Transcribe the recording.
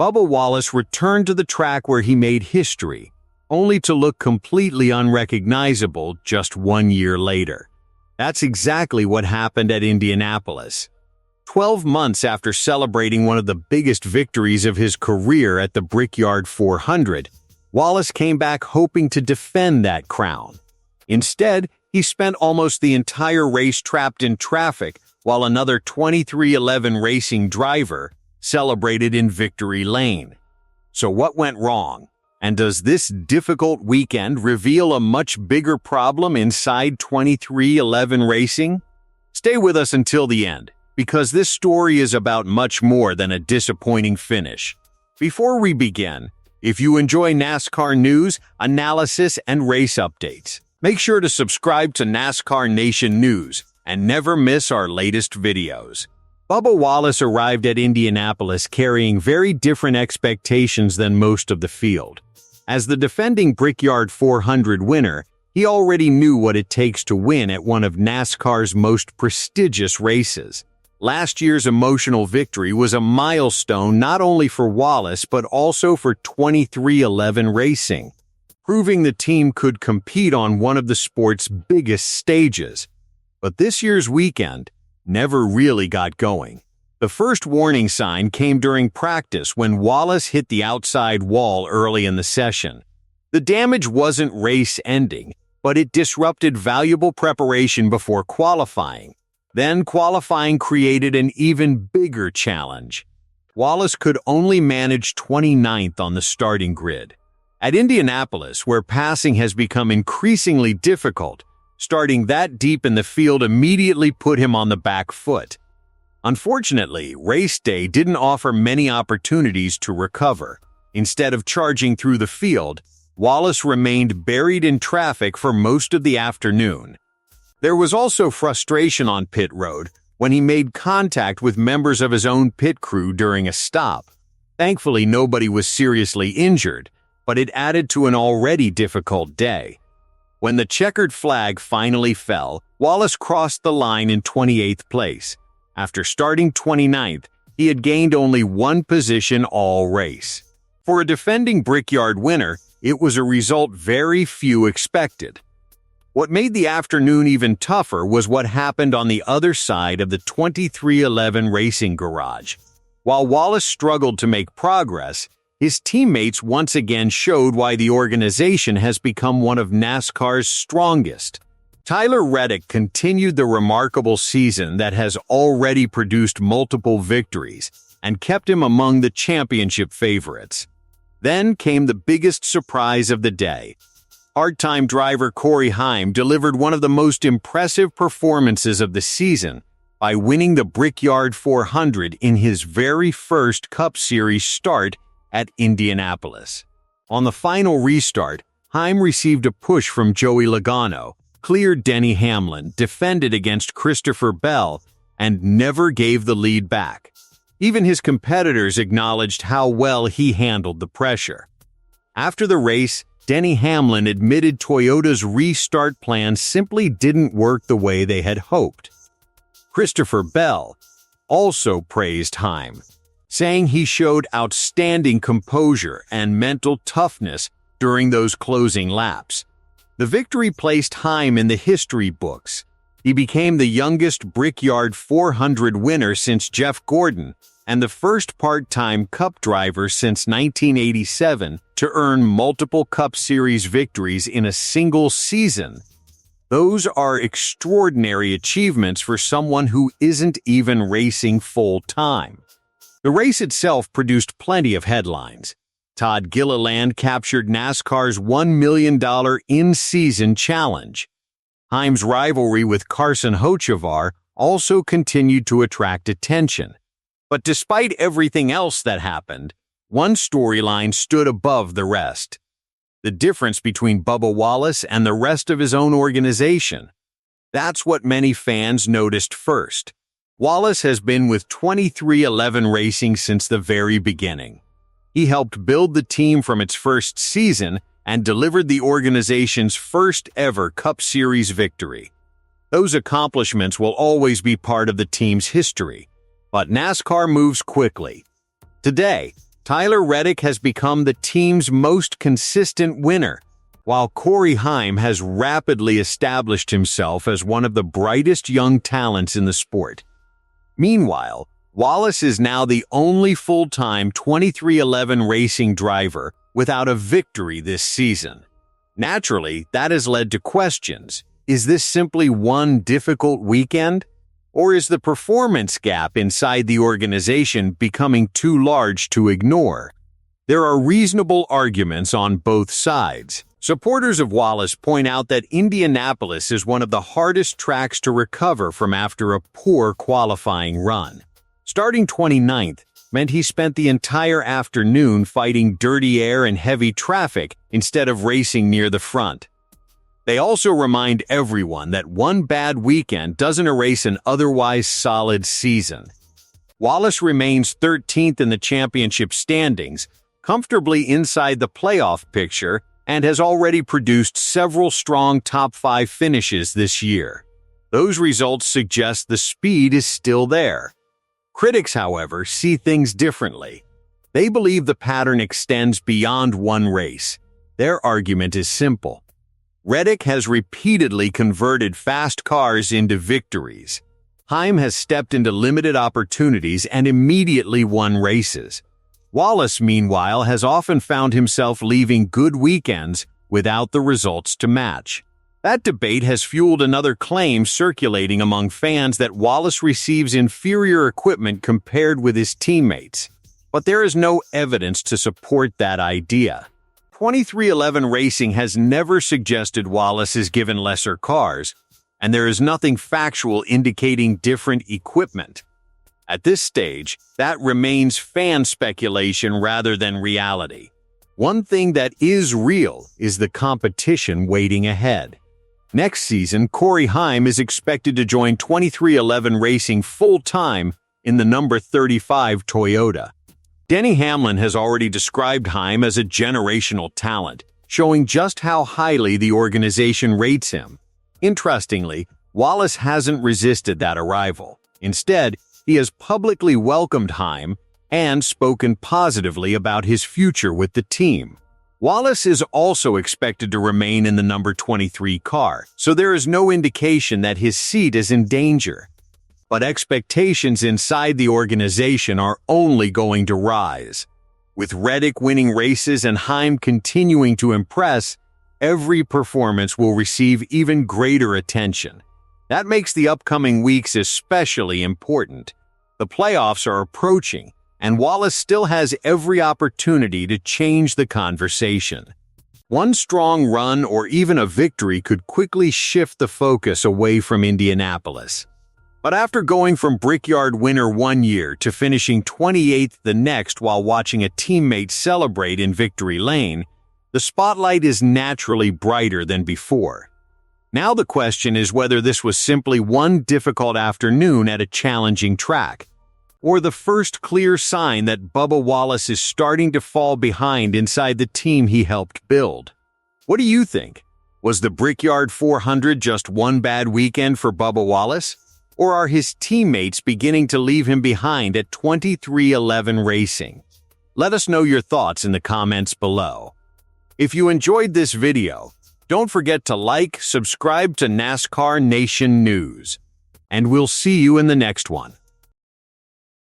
Bubba Wallace returned to the track where he made history, only to look completely unrecognizable just 1 year later. That's exactly what happened at Indianapolis. 12 months after celebrating one of the biggest victories of his career at the Brickyard 400, Wallace came back hoping to defend that crown. Instead, he spent almost the entire race trapped in traffic while another 2311 racing driver celebrated in victory lane. So what went wrong? And does this difficult weekend reveal a much bigger problem inside 2311 racing? Stay with us until the end, because this story is about much more than a disappointing finish. Before we begin, if you enjoy NASCAR news, analysis, and race updates, make sure to subscribe to NASCAR Nation News and never miss our latest videos. Bubba Wallace arrived at Indianapolis carrying very different expectations than most of the field. As the defending Brickyard 400 winner, he already knew what it takes to win at one of NASCAR's most prestigious races. Last year's emotional victory was a milestone not only for Wallace but also for 2311 racing, proving the team could compete on one of the sport's biggest stages. But this year's weekend never really got going. The first warning sign came during practice when Wallace hit the outside wall early in the session. The damage wasn't race-ending, but it disrupted valuable preparation before qualifying. Then qualifying created an even bigger challenge. Wallace could only manage 29th on the starting grid. At Indianapolis, where passing has become increasingly difficult, starting that deep in the field immediately put him on the back foot. Unfortunately, race day didn't offer many opportunities to recover. Instead of charging through the field, Wallace remained buried in traffic for most of the afternoon. There was also frustration on pit road when he made contact with members of his own pit crew during a stop. Thankfully, nobody was seriously injured, but it added to an already difficult day. When the checkered flag finally fell, Wallace crossed the line in 28th place. After starting 29th, he had gained only one position all race. For a defending Brickyard winner, it was a result very few expected. What made the afternoon even tougher was what happened on the other side of the 2311 racing garage. While Wallace struggled to make progress, his teammates once again showed why the organization has become one of NASCAR's strongest. Tyler Reddick continued the remarkable season that has already produced multiple victories and kept him among the championship favorites. Then came the biggest surprise of the day. Part-time driver Cory Heim delivered one of the most impressive performances of the season by winning the Brickyard 400 in his very first Cup Series start at Indianapolis. On the final restart, Heim received a push from Joey Logano, cleared Denny Hamlin, defended against Christopher Bell, and never gave the lead back. Even his competitors acknowledged how well he handled the pressure. After the race, Denny Hamlin admitted Toyota's restart plan simply didn't work the way they had hoped. Christopher Bell also praised Heim, saying he showed outstanding composure and mental toughness during those closing laps. The victory placed Heim in the history books. He became the youngest Brickyard 400 winner since Jeff Gordon and the first part-time Cup driver since 1987 to earn multiple Cup Series victories in a single season. Those are extraordinary achievements for someone who isn't even racing full-time. The race itself produced plenty of headlines. Todd Gilliland captured NASCAR's $1 million in-season challenge. Heim's rivalry with Carson Hocevar also continued to attract attention. But despite everything else that happened, one storyline stood above the rest: the difference between Bubba Wallace and the rest of his own organization. That's what many fans noticed first. Wallace has been with 2311 Racing since the very beginning. He helped build the team from its first season and delivered the organization's first-ever Cup Series victory. Those accomplishments will always be part of the team's history, but NASCAR moves quickly. Today, Tyler Reddick has become the team's most consistent winner, while Cory Heim has rapidly established himself as one of the brightest young talents in the sport. Meanwhile, Wallace is now the only full-time 23XI racing driver without a victory this season. Naturally, that has led to questions. Is this simply one difficult weekend? Or is the performance gap inside the organization becoming too large to ignore? There are reasonable arguments on both sides. Supporters of Wallace point out that Indianapolis is one of the hardest tracks to recover from after a poor qualifying run. Starting 29th meant he spent the entire afternoon fighting dirty air and heavy traffic instead of racing near the front. They also remind everyone that one bad weekend doesn't erase an otherwise solid season. Wallace remains 13th in the championship standings, comfortably inside the playoff picture, and has already produced several strong top 5 finishes this year. Those results suggest the speed is still there. Critics, however, see things differently. They believe the pattern extends beyond one race. Their argument is simple. Reddick has repeatedly converted fast cars into victories. Heim has stepped into limited opportunities and immediately won races. Wallace, meanwhile, has often found himself leaving good weekends without the results to match. That debate has fueled another claim circulating among fans that Wallace receives inferior equipment compared with his teammates. But there is no evidence to support that idea. 23XI Racing has never suggested Wallace is given lesser cars, and there is nothing factual indicating different equipment. At this stage, that remains fan speculation rather than reality. One thing that is real is the competition waiting ahead. Next season, Cory Heim is expected to join 23XI Racing full-time in the number 35 Toyota. Denny Hamlin has already described Heim as a generational talent, showing just how highly the organization rates him. Interestingly, Wallace hasn't resisted that arrival. Instead, he has publicly welcomed Heim and spoken positively about his future with the team. Wallace is also expected to remain in the number 23 car, so there is no indication that his seat is in danger. But expectations inside the organization are only going to rise. With Reddick winning races and Heim continuing to impress, every performance will receive even greater attention. That makes the upcoming weeks especially important. The playoffs are approaching, and Wallace still has every opportunity to change the conversation. One strong run or even a victory could quickly shift the focus away from Indianapolis. But after going from Brickyard winner one year to finishing 28th the next while watching a teammate celebrate in victory lane, the spotlight is naturally brighter than before. Now the question is whether this was simply one difficult afternoon at a challenging track, or the first clear sign that Bubba Wallace is starting to fall behind inside the team he helped build. What do you think? Was the Brickyard 400 just one bad weekend for Bubba Wallace? Or are his teammates beginning to leave him behind at 23XI Racing? Let us know your thoughts in the comments below. If you enjoyed this video, don't forget to like, subscribe to NASCAR Nation News, and we'll see you in the next one.